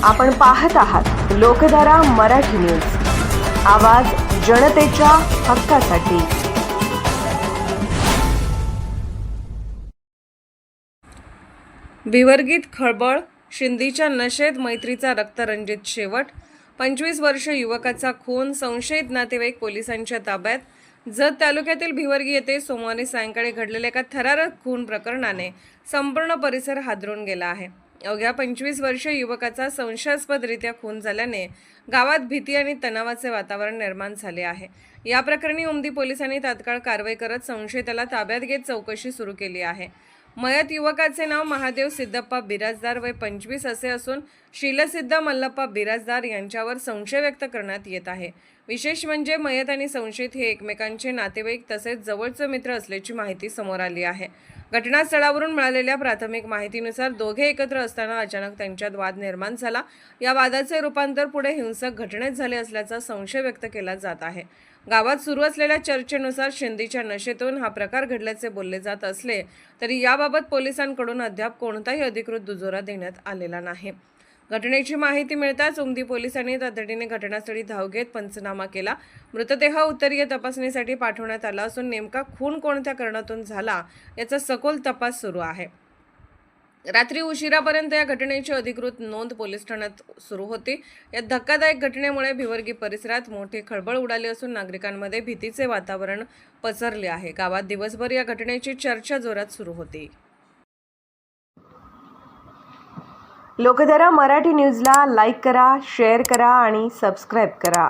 आपण पाहत आहात लोकधारा मराठी न्यूज, आवाज जनतेच्या हक्कासाठी। भिवर्गीत खळबळ, शिंदीच्या नशेत मैत्रीचा रक्तरंजित शेवट। 25 वर्ष युवकाचा खून, संशयित नातेवाईक पोलिसांच्या ताब्यात। जत तालुक्यातील भिवर्गी येथे सोमवारी सायंकाळी घडलेल्या एका थरारक खून प्रकरणाने संपूर्ण परिसर हादरून गेला आहे। अवघ्या 25 वर्ष युवकाचा संशयास्पदरित्या खून झाल्याने गावात भीती आणि तणावाचे वातावरण निर्माण झाले आहे। या प्रकरणी उमदी पोलिसांनी तात्काळ कारवाई करत संशयिताला ताब्यात घेत चौकशी सुरू केली आहे। मयत युवकाचे नाव महादेव सिद्धप्पा बिराजदार वय 25 असे असून शीलसिद्ध मल्लप्पा बिराजदार यांच्यावर संशय व्यक्त करण्यात येत आहे। विशेष म्हणजे मयत आणि संशयित हे एकमेकांचे नातेवाईक तसेच जवळचे मित्र असल्याची माहिती समोर आली आहे। घटनास्थळावरून मिळालेल्या प्राथमिक माहितीनुसार दोघे एकत्र असताना अचानक त्यांच्यात वाद निर्माण झाला। या वादाचे रूपांतर पुढे हिंसक घटनेत झाले असल्याचा संशय व्यक्त केला जात आहे। गावात सुरू असलेल्या चर्चेनुसार शिंदीच्या नशेतून हा प्रकार घडल्याचे बोलले जात असले तरी याबाबत पोलिसांकडून अद्याप कोणताही अधिकृत दुजोरा देण्यात आलेला नाही। घटनेची माहिती मिळताच उमदी पोलिसांनी तातडीने घटनास्थळी धाव घेत पंचनामा केला। मृतदेह उत्तरीय तपासणीसाठी पाठवण्यात आला असून नेमका खून कोणत्या कारणातून झाला याचा सखोल तपास सुरू आहे। रात्री उशिरापर्यंत या घटनेची अधिकृत नोंद पोलीस ठाण्यात सुरू होती। या धक्कादायक घटनेमुळे भिवर्गी परिसरात मोठी खळबळ उडाली असून नागरिकांमध्ये भीतीचे वातावरण पसरले आहे। गावात दिवसभर या घटनेची चर्चा जोरात सुरू होती। लोकधारा मराठी न्यूजला लाईक करा, शेअर करा आणि सबस्क्राईब करा।